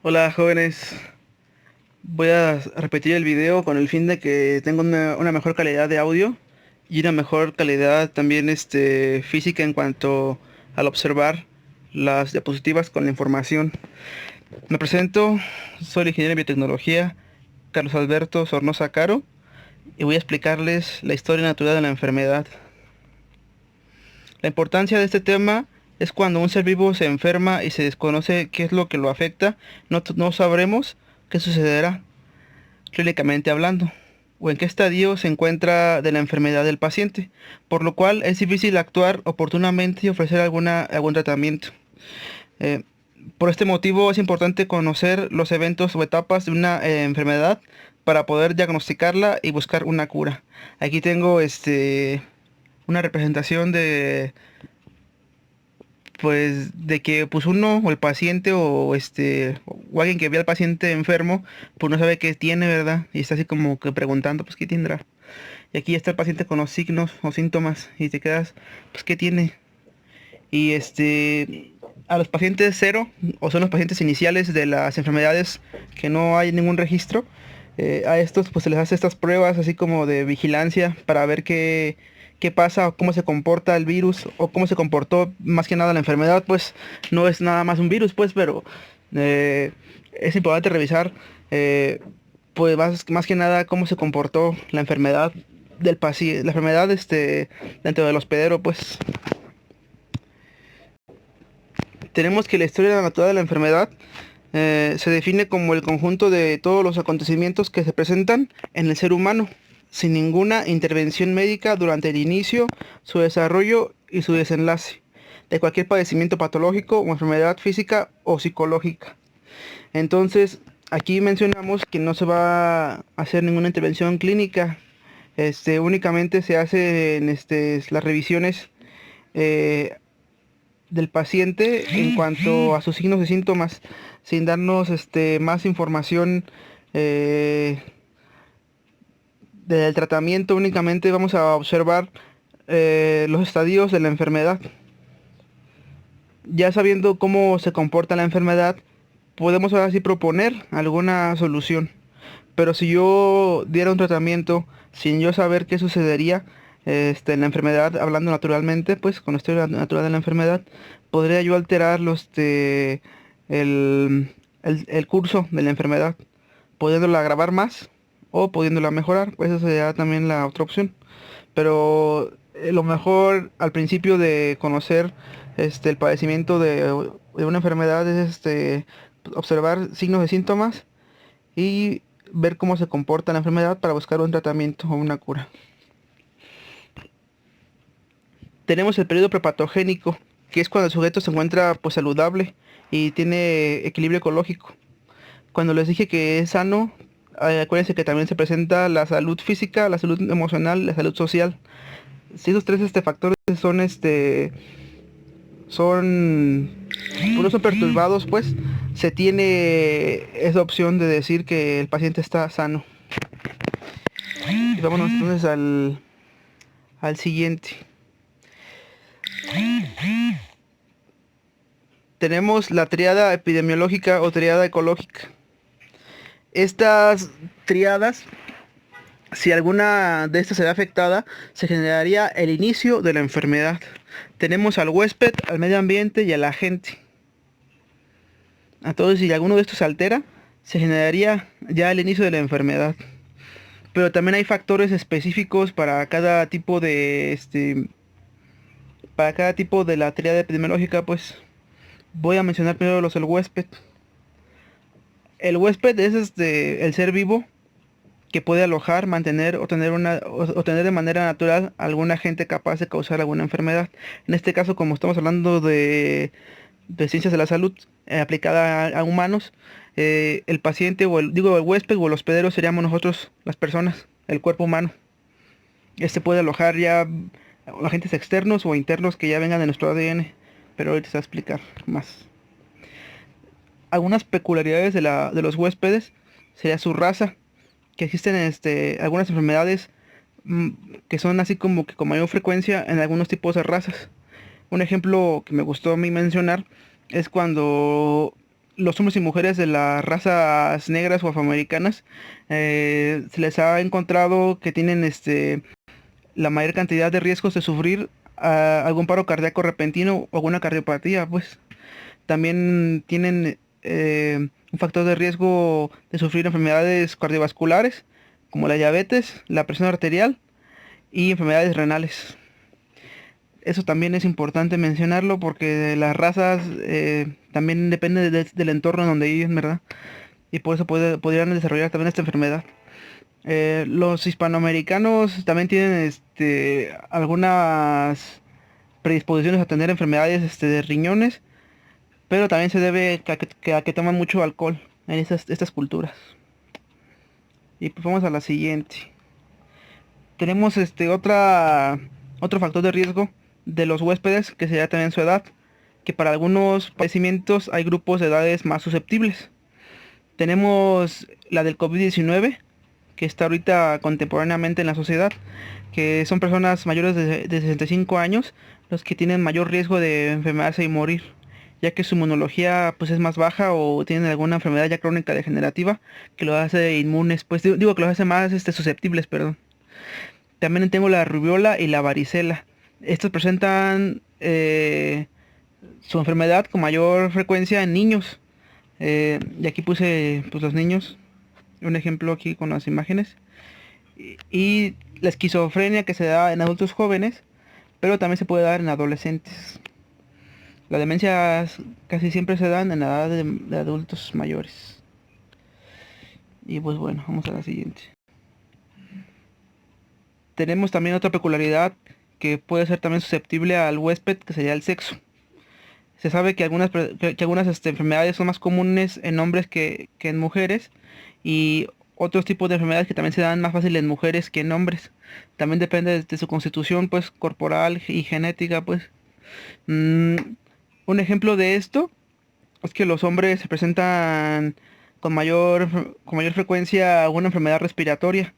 Hola jóvenes, voy a repetir el video con el fin de que tenga una mejor calidad de audio y una mejor calidad también física en cuanto al observar las diapositivas con la información. Me presento, soy el ingeniero en biotecnología Carlos Alberto Sornosa Caro y voy a explicarles la historia natural de la enfermedad. La importancia de este tema es cuando un ser vivo se enferma y se desconoce qué es lo que lo afecta, no sabremos qué sucederá clínicamente hablando, o en qué estadio se encuentra de la enfermedad del paciente, por lo cual es difícil actuar oportunamente y ofrecer algún tratamiento. Eh, por este motivo es importante conocer los eventos o etapas de una enfermedad para poder diagnosticarla y buscar una cura. Aquí tengo una representación de de que pues uno o el paciente o alguien que ve al paciente enfermo pues no sabe qué tiene, ¿verdad? Y está así como que preguntando pues qué tendrá. Y aquí está el paciente con los signos o síntomas y te quedas pues qué tiene. Y a los pacientes cero o son los pacientes iniciales de las enfermedades que no hay ningún registro, a estos pues se les hace estas pruebas así como de vigilancia para ver qué pasa o cómo se comporta el virus o cómo se comportó más que nada la enfermedad. Pues no es nada más un virus, pues, pero eh, es importante revisar pues más que nada cómo se comportó la enfermedad del paciente, la enfermedad dentro del hospedero. Pues tenemos que la historia natural de la enfermedad se define como el conjunto de todos los acontecimientos que se presentan en el ser humano, sin ninguna intervención médica durante el inicio, su desarrollo y su desenlace, de cualquier padecimiento patológico o enfermedad física o psicológica. Entonces, aquí mencionamos que no se va a hacer ninguna intervención clínica, únicamente se hacen las revisiones eh, del paciente en cuanto a sus signos y síntomas, sin darnos más información eh, del tratamiento. Únicamente vamos a observar los estadios de la enfermedad. Ya sabiendo cómo se comporta la enfermedad, podemos ahora sí proponer alguna solución. Pero si yo diera un tratamiento sin yo saber qué sucedería en la enfermedad, hablando naturalmente, pues con la historia natural de la enfermedad, podría yo alterar el, el curso de la enfermedad, pudiéndola agravar más o pudiéndola mejorar. Pues esa sería también la otra opción. Pero lo mejor al principio de conocer el padecimiento de una enfermedad es observar signos y síntomas y ver cómo se comporta la enfermedad para buscar un tratamiento o una cura. Tenemos el periodo prepatogénico, que es cuando el sujeto se encuentra pues saludable y tiene equilibrio ecológico. Cuando les dije que es sano, acuérdense que también se presenta la salud física, la salud emocional, la salud social. Si esos tres factores son pues, no son perturbados, pues se tiene esa opción de decir que el paciente está sano. Y vámonos entonces al siguiente. Tenemos la triada epidemiológica o triada ecológica. Estas triadas, si alguna de estas se ve afectada, se generaría el inicio de la enfermedad. Tenemos al huésped, al medio ambiente y al agente. Entonces, si alguno de estos se altera, se generaría ya el inicio de la enfermedad. Pero también hay factores específicos para cada tipo de la triada epidemiológica. Pues voy a mencionar primero los del huésped. El huésped es el ser vivo que puede alojar, mantener o tener de manera natural algún agente capaz de causar alguna enfermedad. En este caso, como estamos hablando de ciencias de la salud aplicada a humanos, el paciente el huésped o el hospedero seríamos nosotros, las personas, el cuerpo humano. Este puede alojar ya agentes externos o internos que ya vengan de nuestro ADN, pero ahorita se va a explicar más. Algunas peculiaridades de los huéspedes sería su raza, que existen algunas enfermedades mm, que son así como que con mayor frecuencia en algunos tipos de razas. Un ejemplo que me gustó a mí mencionar es cuando los hombres y mujeres de las razas negras o afroamericanas se les ha encontrado que tienen la mayor cantidad de riesgos de sufrir algún paro cardíaco repentino o alguna cardiopatía, pues. También tienen un factor de riesgo de sufrir enfermedades cardiovasculares, como la diabetes, la presión arterial y enfermedades renales. Eso también es importante mencionarlo porque las razas también dependen del entorno donde viven, ¿verdad? Y por eso podrían desarrollar también esta enfermedad. Los hispanoamericanos también tienen algunas predisposiciones a tener enfermedades de riñones, pero también se debe a que toman mucho alcohol en estas culturas. Y pues vamos a la siguiente. Tenemos otro factor de riesgo de los huéspedes, que sería también su edad, que para algunos padecimientos hay grupos de edades más susceptibles. Tenemos la del COVID-19, que está ahorita contemporáneamente en la sociedad, que son personas mayores de 65 años los que tienen mayor riesgo de enfermarse y morir, ya que su inmunología pues es más baja o tienen alguna enfermedad ya crónica degenerativa que los hace inmunes, pues digo que los hace más susceptibles, perdón. También tengo la rubiola y la varicela. Estos presentan su enfermedad con mayor frecuencia en niños. Y aquí puse pues los niños, un ejemplo aquí con las imágenes. Y la esquizofrenia que se da en adultos jóvenes, pero también se puede dar en adolescentes. Las demencias casi siempre se dan en la edad de adultos mayores. Y pues bueno, vamos a la siguiente. Tenemos también otra peculiaridad que puede ser también susceptible al huésped, que sería el sexo. Se sabe que algunas enfermedades son más comunes en hombres que en mujeres, y otros tipos de enfermedades que también se dan más fácil en mujeres que en hombres. También depende de su constitución pues corporal y genética, pues. Mm, un ejemplo de esto es que los hombres se presentan con mayor frecuencia alguna enfermedad respiratoria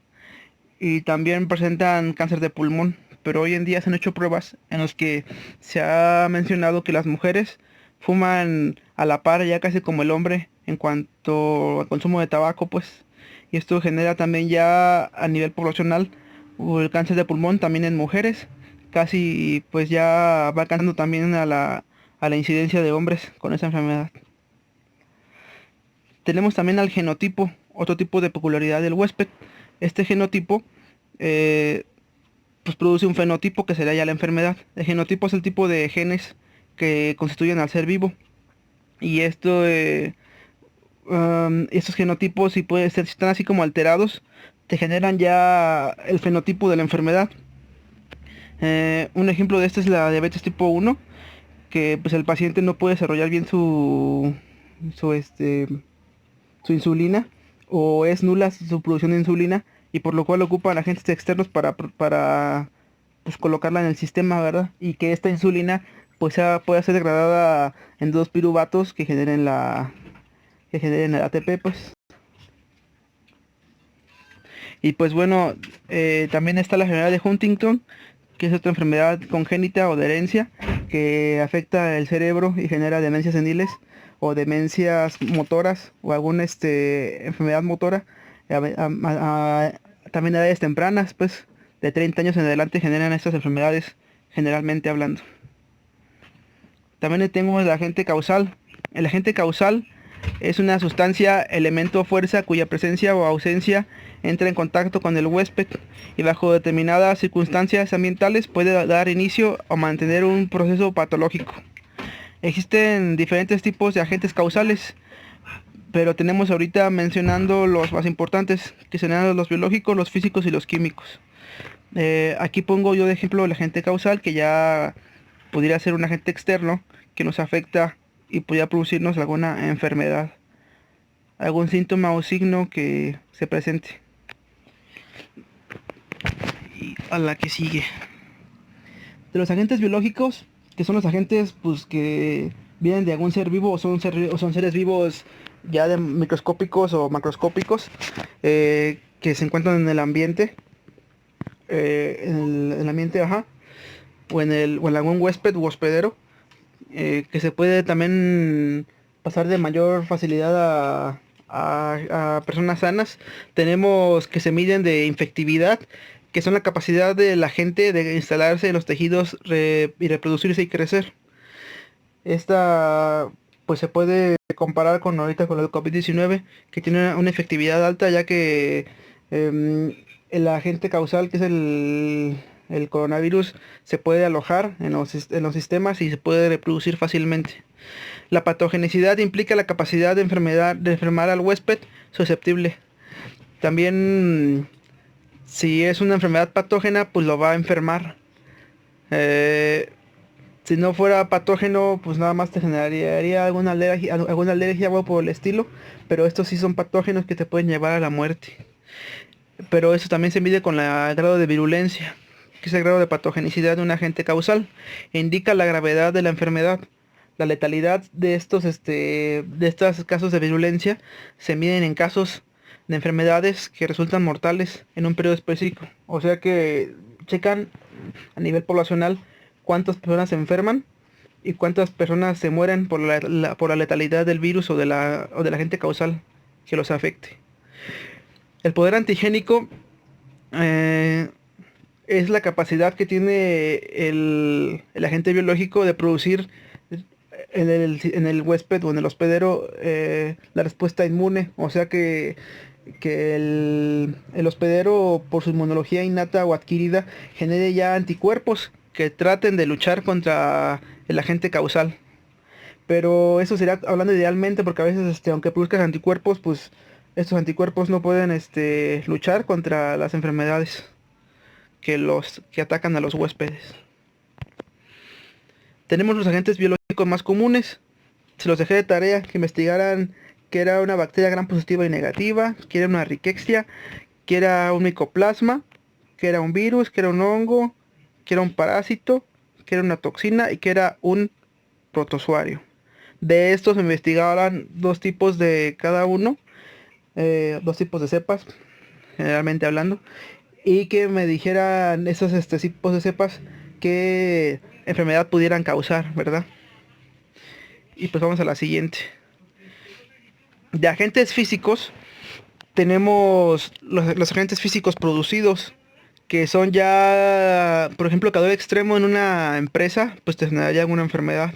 y también presentan cáncer de pulmón. Pero hoy en día se han hecho pruebas en las que se ha mencionado que las mujeres fuman a la par ya casi como el hombre en cuanto al consumo de tabaco, pues. Y esto genera también ya a nivel poblacional el cáncer de pulmón también en mujeres. Casi pues ya va alcanzando también a la incidencia de hombres con esa enfermedad. Tenemos también al genotipo, otro tipo de peculiaridad del huésped. Este genotipo eh, pues produce un fenotipo que sería ya la enfermedad. El genotipo es el tipo de genes que constituyen al ser vivo. Y estos genotipos, si puede ser, si están así como alterados, te generan ya el fenotipo de la enfermedad. Un ejemplo de esto es la diabetes tipo 1, que pues el paciente no puede desarrollar bien su, este, su insulina, o es nula su producción de insulina, y por lo cual ocupan agentes externos para pues colocarla en el sistema, ¿verdad? Y que esta insulina pues pueda ser degradada en dos piruvatos que generen el ATP, pues. Y pues bueno, también está la enfermedad de Huntington, que es otra enfermedad congénita o de herencia que afecta el cerebro y genera demencias seniles o demencias motoras o alguna enfermedad motora también a edades tempranas, pues de 30 años en adelante generan estas enfermedades generalmente hablando. También tengo el agente causal. El agente causal es una sustancia, elemento o fuerza cuya presencia o ausencia entra en contacto con el huésped y bajo determinadas circunstancias ambientales puede dar inicio o mantener un proceso patológico. Existen diferentes tipos de agentes causales, pero tenemos ahorita mencionando los más importantes, que serían los biológicos, los físicos y los químicos. Aquí pongo yo de ejemplo el agente causal, que ya pudiera ser un agente externo que nos afecta y podría producirnos alguna enfermedad, algún síntoma o signo que se presente. Y a la que sigue. De los agentes biológicos, que son los agentes pues que vienen de algún ser vivo o son seres vivos ya de microscópicos o macroscópicos que se encuentran en el ambiente, en el ambiente, ajá, o en algún huésped u hospedero, que se puede también pasar de mayor facilidad a personas sanas. Tenemos que se miden de infectividad, que son la capacidad de la gente de instalarse en los tejidos y reproducirse y crecer. Esta pues se puede comparar con ahorita con el COVID-19, que tiene una efectividad alta, ya que em, el agente causal, que es el coronavirus, se puede alojar en en los sistemas y se puede reproducir fácilmente. La patogenicidad implica la capacidad de enfermar al huésped susceptible. También, si es una enfermedad patógena, pues lo va a enfermar. Eh, si no fuera patógeno, pues nada más te generaría alguna alergia o algo por el estilo. Pero estos sí son patógenos que te pueden llevar a la muerte. Pero eso también se mide con el grado de virulencia, que es el grado de patogenicidad de un agente causal. Indica la gravedad de la enfermedad. La letalidad de de estos casos de virulencia se miden en casos de enfermedades que resultan mortales en un periodo específico. O sea que checan a nivel poblacional cuántas personas se enferman y cuántas personas se mueren por por la letalidad del virus o del agente causal que los afecte. El poder antigénico eh, es la capacidad que tiene el agente biológico de producir en el huésped o en el hospedero la respuesta inmune. O sea que el hospedero, por su inmunología innata o adquirida, genere ya anticuerpos que traten de luchar contra el agente causal. Pero eso sería hablando idealmente, porque a veces, aunque produzcas anticuerpos, pues estos anticuerpos no pueden luchar contra las enfermedades que atacan a los huéspedes. Tenemos los agentes biológicos más comunes. Se los dejé de tarea que investigaran que era una bacteria gram positiva y negativa, que era una riquexia, que era un micoplasma, que era un virus, que era un hongo, que era un parásito, que era una toxina y que era un protozoario. De estos se investigaban dos tipos de cada uno, dos tipos de cepas, generalmente hablando, y que me dijeran esos tipos de cepas qué enfermedad pudieran causar, ¿verdad? Y pues vamos a la siguiente. De agentes físicos, tenemos los agentes físicos producidos, que son ya, por ejemplo, calor extremo en una empresa, pues te generaría alguna enfermedad.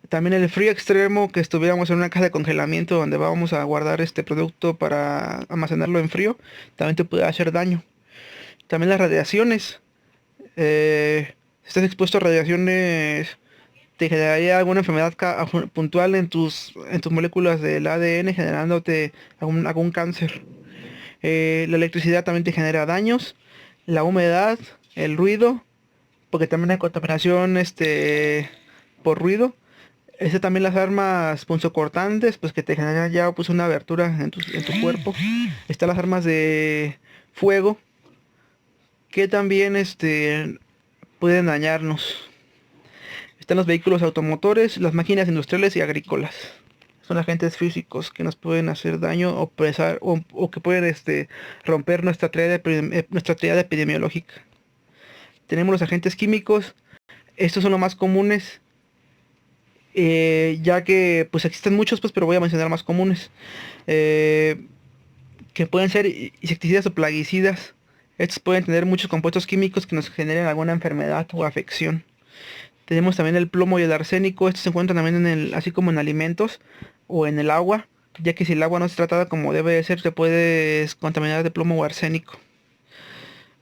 También el frío extremo, que estuviéramos en una caja de congelamiento donde vamos a guardar este producto para almacenarlo en frío, también te puede hacer daño. También las radiaciones. Si estás expuesto a radiaciones, te generaría alguna enfermedad puntual en en tus moléculas del ADN, generándote algún cáncer. La electricidad también te genera daños. La humedad, el ruido, porque también hay contaminación por ruido. También las armas punzocortantes, pues que te generan ya pues una abertura en tu cuerpo. Están las armas de fuego, que también pueden dañarnos. Están los vehículos automotores, las máquinas industriales y agrícolas. Son agentes físicos que nos pueden hacer daño o que pueden romper nuestra triada epidemiológica. Tenemos los agentes químicos. Estos son los más comunes, ya que pues existen muchos, pues, pero voy a mencionar más comunes. Eh, que pueden ser insecticidas o plaguicidas. Estos pueden tener muchos compuestos químicos que nos generen alguna enfermedad o afección. Tenemos también el plomo y el arsénico. Estos se encuentran también así como en alimentos o en el agua, ya que si el agua no es tratada como debe de ser, te puedes contaminar de plomo o arsénico.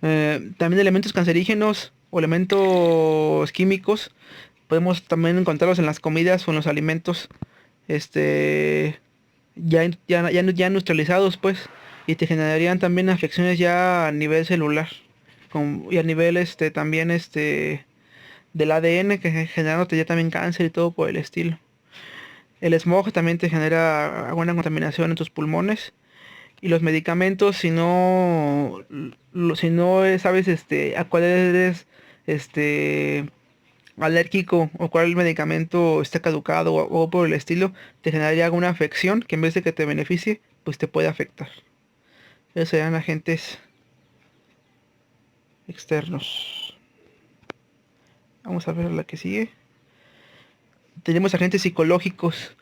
También elementos cancerígenos o elementos químicos. Podemos también encontrarlos en las comidas o en los alimentos ya industrializados, pues, y te generarían también afecciones ya a nivel celular y a nivel también del ADN, que generándote ya también cáncer y todo por el estilo. El smog también te genera alguna contaminación en tus pulmones. Y los medicamentos, si no sabes a cuál eres este alérgico o cuál medicamento está caducado o por el estilo, te generaría alguna afección que en vez de que te beneficie, pues te puede afectar. Esos serían agentes externos. Vamos a ver la que sigue. Tenemos agentes psicológicos,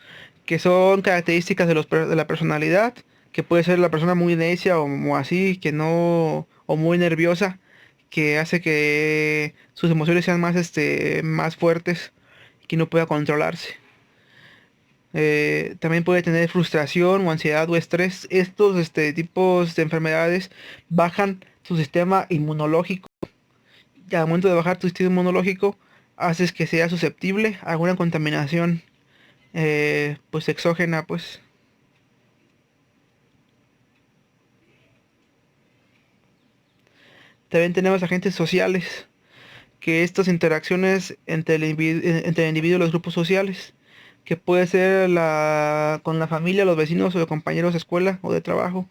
que son características de, de la personalidad, que puede ser la persona muy necia o así, que no, o muy nerviosa, que hace que sus emociones sean más, más fuertes, que no pueda controlarse. También puede tener frustración o ansiedad o estrés. Estos, tipos de enfermedades bajan su sistema inmunológico. Y al momento de bajar tu sistema inmunológico, haces que sea susceptible a alguna contaminación, pues exógena, pues. También tenemos agentes sociales, que estas interacciones entre el individuo y los grupos sociales, que puede ser con la familia, los vecinos o los compañeros de escuela o de trabajo.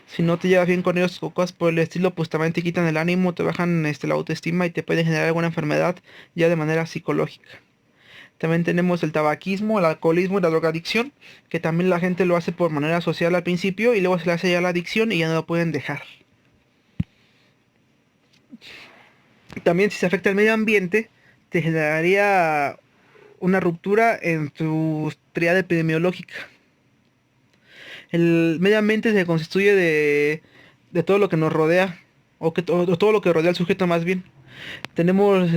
Si no te llevas bien con ellos o cosas por el estilo, pues también te quitan el ánimo, te bajan la autoestima y te pueden generar alguna enfermedad ya de manera psicológica. También tenemos el tabaquismo, el alcoholismo y la drogadicción, que también la gente lo hace por manera social al principio y luego se le hace ya la adicción y ya no lo pueden dejar. También si se afecta el medio ambiente, te generaría una ruptura en tu triada epidemiológica. El medio ambiente se constituye de todo lo que nos rodea, o todo lo que rodea al sujeto más bien. Tenemos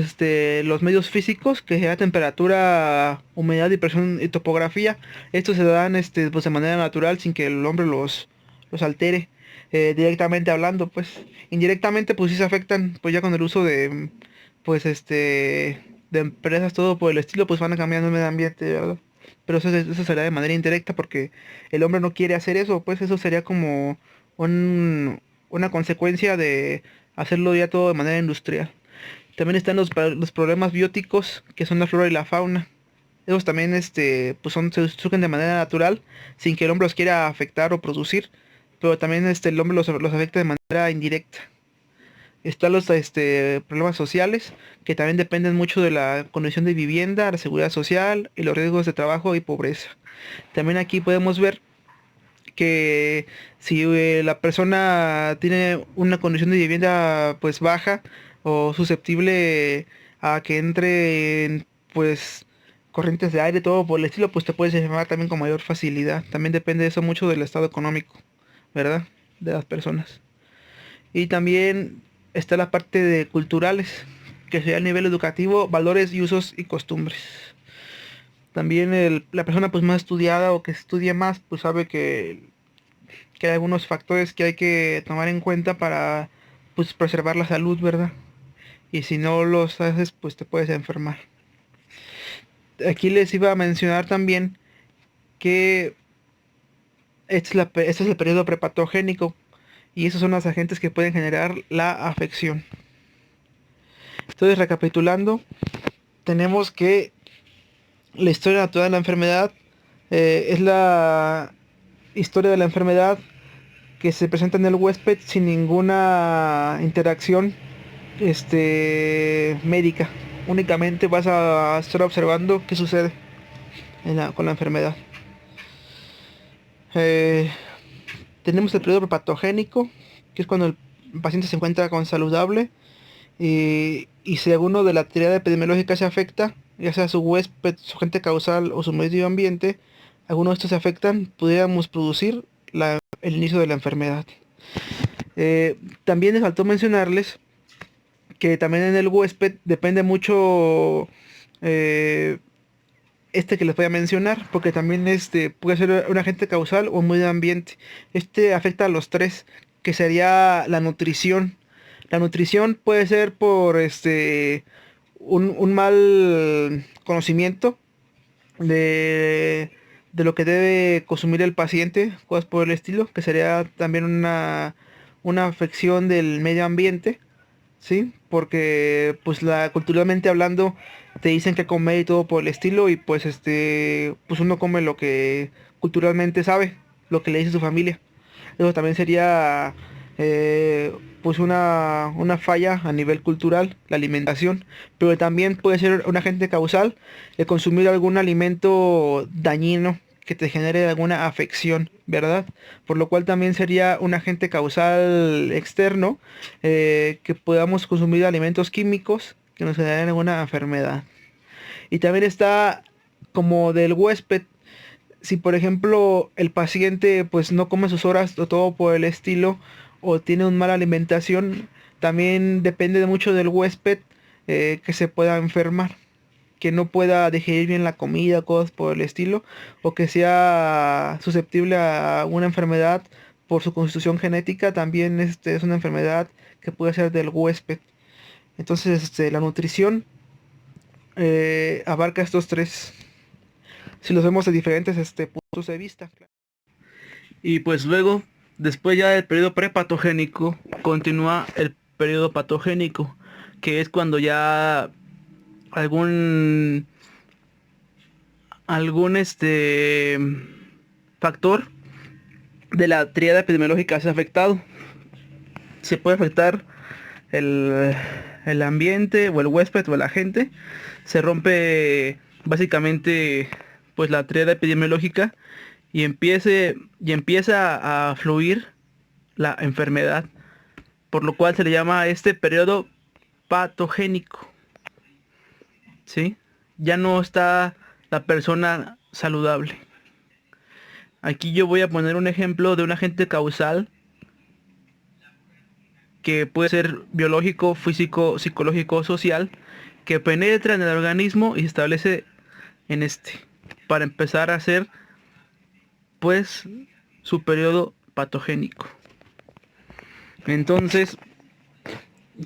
los medios físicos, que sea temperatura, humedad y presión y topografía. Estos se dan pues de manera natural sin que el hombre los altere, directamente hablando, pues. Indirectamente pues sí se afectan, pues ya con el uso de pues de empresas, todo por el estilo, pues van cambiando el medio ambiente, ¿verdad? Pero eso sería de manera indirecta porque el hombre no quiere hacer eso, pues eso sería como una consecuencia de hacerlo ya todo de manera industrial. También están los problemas bióticos, que son la flora y la fauna. Esos también pues se surgen de manera natural, sin que el hombre los quiera afectar o producir, pero también el hombre los afecta de manera indirecta. Están los problemas sociales, que también dependen mucho de la condición de vivienda, la seguridad social y los riesgos de trabajo y pobreza. También aquí podemos ver que si la persona tiene una condición de vivienda pues baja o susceptible a que entre pues corrientes de aire, todo por el estilo, pues te puedes enfermar también con mayor facilidad. También depende eso mucho del estado económico, ¿verdad? De las personas. Y también está la parte de culturales, que sería el nivel educativo, valores y usos y costumbres. También la persona pues más estudiada o que estudia más, pues sabe que hay algunos factores que hay que tomar en cuenta para pues preservar la salud, ¿verdad? Y si no los haces, pues te puedes enfermar. Aquí les iba a mencionar también que este es el periodo prepatogénico y esos son los agentes que pueden generar la afección. Entonces, recapitulando, tenemos que la historia natural de la enfermedad es la historia de la enfermedad que se presenta en el huésped sin ninguna interacción médica. Únicamente vas a estar observando qué sucede con la enfermedad. Eh, Tenemos el periodo patogénico, que es cuando el paciente se encuentra con saludable y si alguno de la actividad epidemiológica se afecta, ya sea su huésped, su agente causal o su medio ambiente, algunos de estos se afectan, pudiéramos producir el inicio de la enfermedad. También les faltó mencionarles que también en el huésped depende mucho eh, que les voy a mencionar, porque también puede ser un agente causal o un medio ambiente. Este afecta a los tres, que sería la nutrición. La nutrición puede ser por un mal conocimiento de, de lo que debe consumir el paciente, cosas por el estilo, que sería también una afección del medio ambiente, ¿sí? Porque pues culturalmente hablando te dicen que comer y todo por el estilo y pues pues uno come lo que culturalmente sabe, lo que le dice su familia. Eso también sería pues una falla a nivel cultural, la alimentación, pero también puede ser un agente causal el consumir algún alimento dañino que te genere alguna afección, ¿verdad? Por lo cual también sería un agente causal externo, que podamos consumir alimentos químicos que nos generen alguna enfermedad. Y también está como del huésped, si por ejemplo el paciente pues no come sus horas o todo por el estilo, o tiene una mala alimentación, también depende mucho del huésped, que se pueda enfermar, que no pueda digerir bien la comida, cosas por el estilo, o que sea susceptible a una enfermedad por su constitución genética. También es una enfermedad que puede ser del huésped. Entonces, la nutrición abarca estos tres, si los vemos de diferentes puntos de vista. Y pues luego, después ya del periodo prepatogénico, continúa el periodo patogénico, que es cuando ya algún algún factor de la tríada epidemiológica se ha afectado. Se puede afectar el, el ambiente o el huésped o el agente. Se rompe básicamente pues la tríada epidemiológica y empieza a fluir la enfermedad, por lo cual se le llama a este periodo patogénico. ¿Sí? Ya no está la persona saludable. Aquí yo voy a poner un ejemplo de un agente causal que puede ser biológico, físico, psicológico, social, que penetra en el organismo y se establece en para empezar a hacer pues su periodo patogénico. Entonces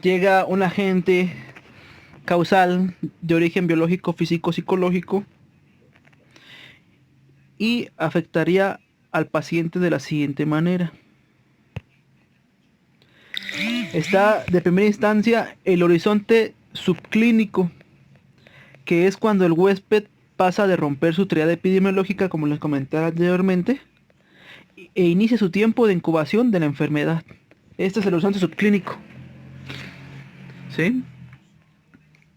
llega un agente causal de origen biológico, físico, psicológico y afectaría al paciente de la siguiente manera. Está de primera instancia el horizonte subclínico, que es cuando el huésped pasa de romper su triada epidemiológica, como les comentaba anteriormente, e inicia su tiempo de incubación de la enfermedad. Este es el horizonte subclínico, ¿sí?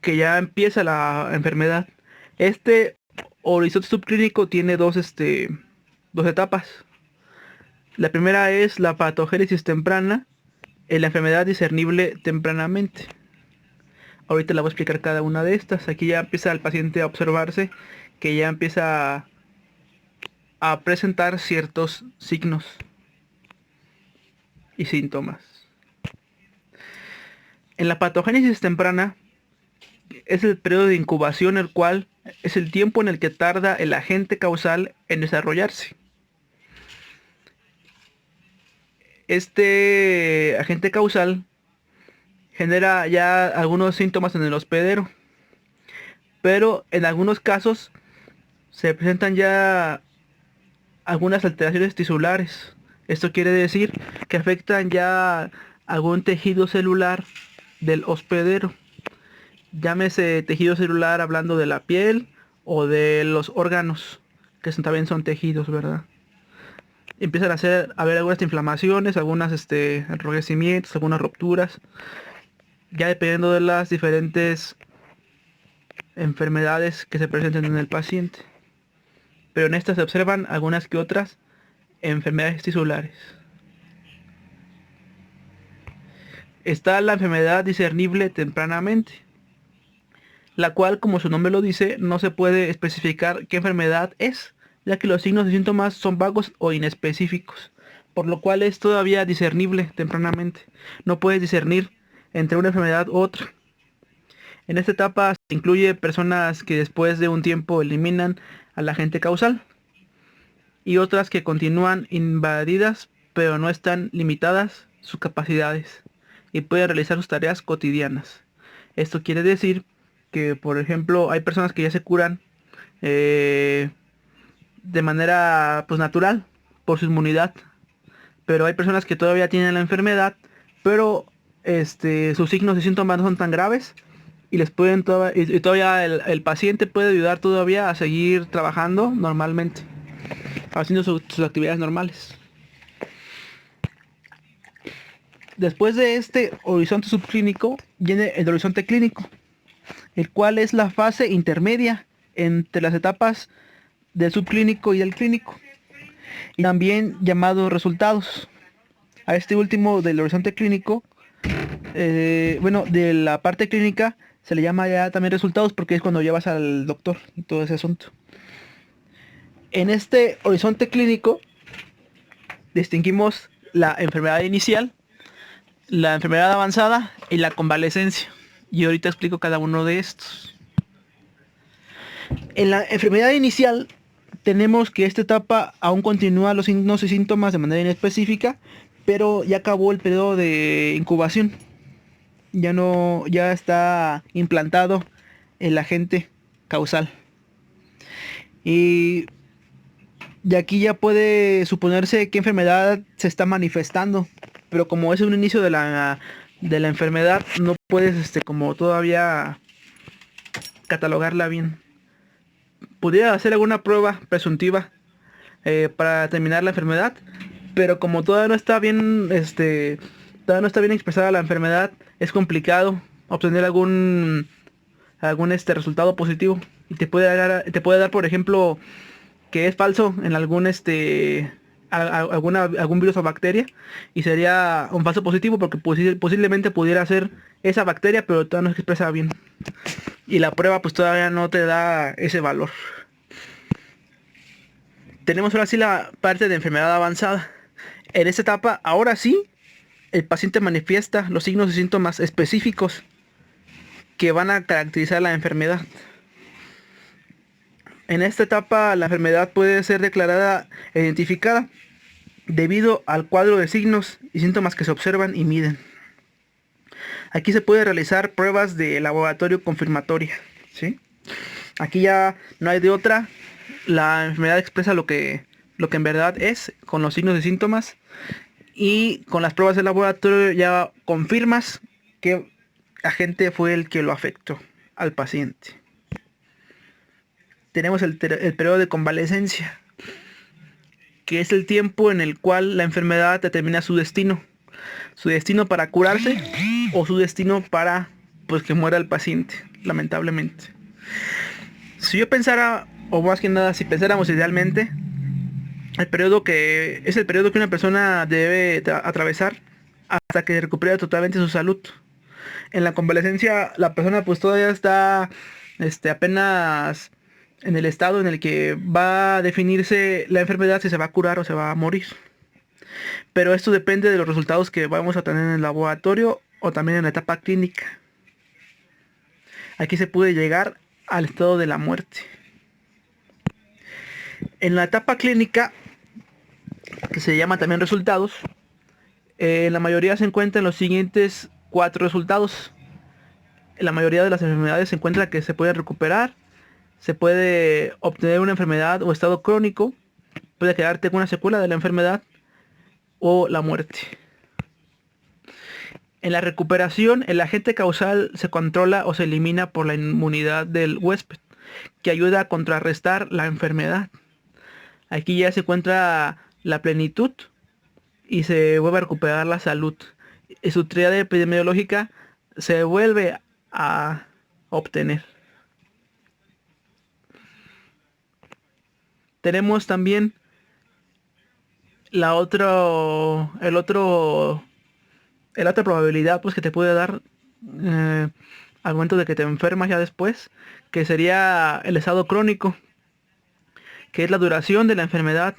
Que ya empieza la enfermedad. Este horizonte subclínico tiene dos etapas. La primera es la patogénesis temprana, en la enfermedad discernible tempranamente. Ahorita la voy a explicar cada una de estas. Aquí ya empieza el paciente a observarse que ya empieza a presentar ciertos signos y síntomas. En la patogénesis temprana es el periodo de incubación, el cual es el tiempo en el que tarda el agente causal en desarrollarse. Este agente causal genera ya algunos síntomas en el hospedero, pero en algunos casos se presentan ya algunas alteraciones tisulares. Esto quiere decir que afectan ya algún tejido celular del hospedero. Llámese tejido celular hablando de la piel o de los órganos, que también son tejidos, ¿verdad? Empiezan a haber algunas inflamaciones, algunas enrojecimientos, algunas rupturas, ya dependiendo de las diferentes enfermedades que se presenten en el paciente. Pero en estas se observan algunas que otras enfermedades tisulares. Está la enfermedad discernible tempranamente, la cual, como su nombre lo dice, no se puede especificar qué enfermedad es, ya que los signos y síntomas son vagos o inespecíficos, por lo cual es todavía discernible tempranamente. No puedes discernir entre una enfermedad u otra. En esta etapa se incluye personas que después de un tiempo eliminan al agente causal y otras que continúan invadidas pero no están limitadas sus capacidades y pueden realizar sus tareas cotidianas. Esto quiere decir que, por ejemplo, hay personas que ya se curan eh, de manera pues natural por su inmunidad, pero hay personas que todavía tienen la enfermedad, pero sus signos y síntomas no son tan graves y les pueden y todavía el paciente puede ayudar todavía a seguir trabajando normalmente, haciendo sus actividades normales. Después de este horizonte subclínico viene el horizonte clínico, el cual es la fase intermedia entre las etapas del subclínico y el clínico, y también llamado resultados. A este último del horizonte clínico, de la parte clínica, se le llama ya también resultados porque es cuando llevas al doctor y todo ese asunto. En este horizonte clínico distinguimos la enfermedad inicial, la enfermedad avanzada y la convalecencia. Y ahorita explico cada uno de estos. En la enfermedad inicial tenemos que esta etapa aún continúa los signos y síntomas de manera inespecífica, pero ya acabó el periodo de incubación. Ya está implantado el agente causal. Y de aquí ya puede suponerse qué enfermedad se está manifestando. Pero como es un inicio de la enfermedad, no puedes como todavía catalogarla bien. Pudiera hacer alguna prueba presuntiva para determinar la enfermedad, pero como todavía no está bien, todavía no está bien expresada la enfermedad, es complicado obtener algún resultado positivo. Y te puede dar, por ejemplo, que es falso en algún virus o bacteria, y sería un falso positivo porque posiblemente pudiera ser esa bacteria, pero todavía no se expresa bien. Y la prueba pues todavía no te da ese valor. Tenemos ahora sí la parte de enfermedad avanzada. En esta etapa, ahora sí, el paciente manifiesta los signos y síntomas específicos que van a caracterizar la enfermedad. En esta etapa, la enfermedad puede ser declarada e identificada debido al cuadro de signos y síntomas que se observan y miden. Aquí se puede realizar pruebas de laboratorio confirmatoria, ¿sí? Aquí ya no hay de otra. La enfermedad expresa lo que en verdad es, con los signos y síntomas. Y con las pruebas de laboratorio ya confirmas que agente fue el que lo afectó al paciente. Tenemos el periodo de convalecencia, que es el tiempo en el cual la enfermedad determina su destino. Su destino para curarse o su destino para pues que muera el paciente, lamentablemente. Si yo pensara, o más que nada, si pensáramos idealmente, el periodo que es el periodo que una persona debe atravesar hasta que recupere totalmente su salud. En la convalecencia, la persona pues todavía está apenas en el estado en el que va a definirse la enfermedad, si se va a curar o se va a morir. Pero esto depende de los resultados que vamos a tener en el laboratorio o también en la etapa clínica. Aquí se puede llegar al estado de la muerte. En la etapa clínica, que se llama también resultados, en la mayoría se encuentran los siguientes 4 resultados. En la mayoría de las enfermedades se encuentra que se puede recuperar, se puede obtener una enfermedad o estado crónico, puede quedarte con una secuela de la enfermedad o la muerte. En la recuperación, el agente causal se controla o se elimina por la inmunidad del huésped, que ayuda a contrarrestar la enfermedad. Aquí ya se encuentra la plenitud y se vuelve a recuperar la salud. Y su triada epidemiológica se vuelve a obtener. Tenemos también la otra probabilidad pues que te puede dar al momento de que te enfermas ya después, que sería el estado crónico, que es la duración de la enfermedad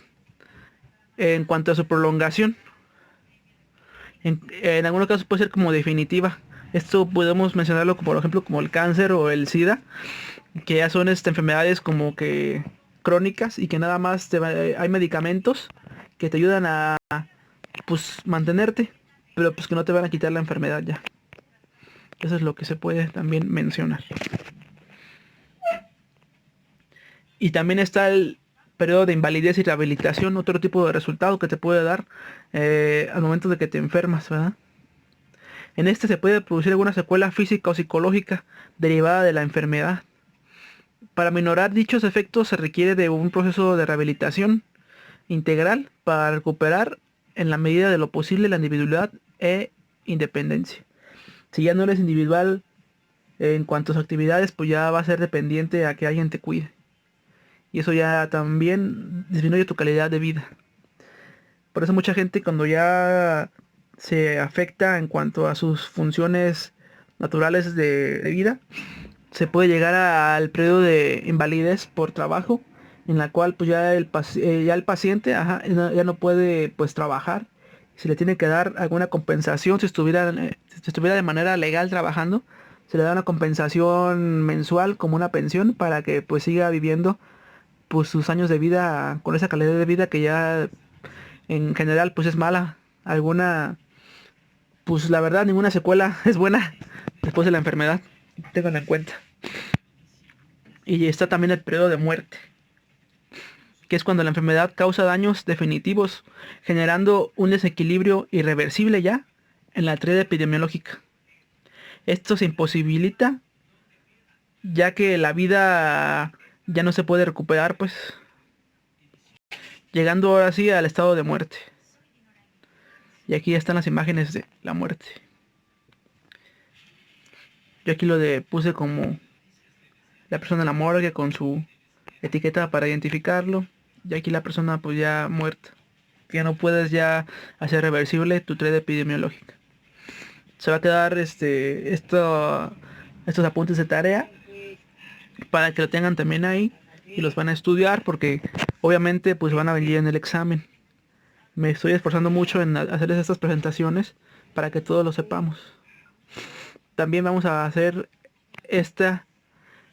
en cuanto a su prolongación. En algunos casos puede ser como definitiva. Esto podemos mencionarlo por ejemplo como el cáncer o el SIDA, que ya son enfermedades como que crónicas y que nada más hay medicamentos que te ayudan a pues mantenerte, pero pues que no te van a quitar la enfermedad ya. Eso es lo que se puede también mencionar. Y también está el periodo de invalidez y rehabilitación, otro tipo de resultado que te puede dar al momento de que te enfermas, ¿verdad? En este se puede producir alguna secuela física o psicológica derivada de la enfermedad. Para minorar dichos efectos se requiere de un proceso de rehabilitación integral para recuperar en la medida de lo posible la individualidad e independencia. Si ya no eres individual en cuanto a sus actividades, pues ya va a ser dependiente a que alguien te cuide. Y eso ya también disminuye tu calidad de vida. Por eso mucha gente cuando ya se afecta en cuanto a sus funciones naturales de vida, se puede llegar al periodo de invalidez por trabajo en la cual pues ya el paciente ya no puede pues trabajar. Se le tiene que dar alguna compensación si estuviera de manera legal trabajando, se le da una compensación mensual como una pensión para que pues siga viviendo pues sus años de vida con esa calidad de vida que ya en general pues es mala. Alguna, pues la verdad ninguna secuela es buena después de la enfermedad, ténganlo en cuenta. Y está también el periodo de muerte, que es cuando la enfermedad causa daños definitivos, generando un desequilibrio irreversible ya en la triada epidemiológica. Esto se imposibilita ya que la vida ya no se puede recuperar, pues llegando ahora sí al estado de muerte. Y aquí están las imágenes de la muerte. Yo aquí puse como la persona en la morgue con su etiqueta para identificarlo. Y aquí la persona pues ya muerta. Que no puedes ya hacer reversible tu trade epidemiológica. Se va a quedar estos apuntes de tarea para que lo tengan también ahí y los van a estudiar porque obviamente pues van a venir en el examen. Me estoy esforzando mucho en hacerles estas presentaciones para que todos lo sepamos. También vamos a hacer esta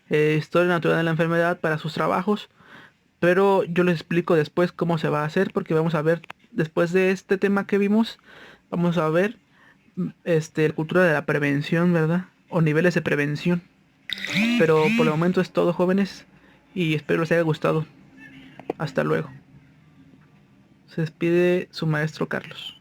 historia natural de la enfermedad para sus trabajos, pero yo les explico después cómo se va a hacer porque vamos a ver, después de este tema que vimos, vamos a ver cultura de la prevención, ¿verdad? O niveles de prevención. Pero por el momento es todo, jóvenes, y espero les haya gustado. Hasta luego. Se despide su maestro Carlos.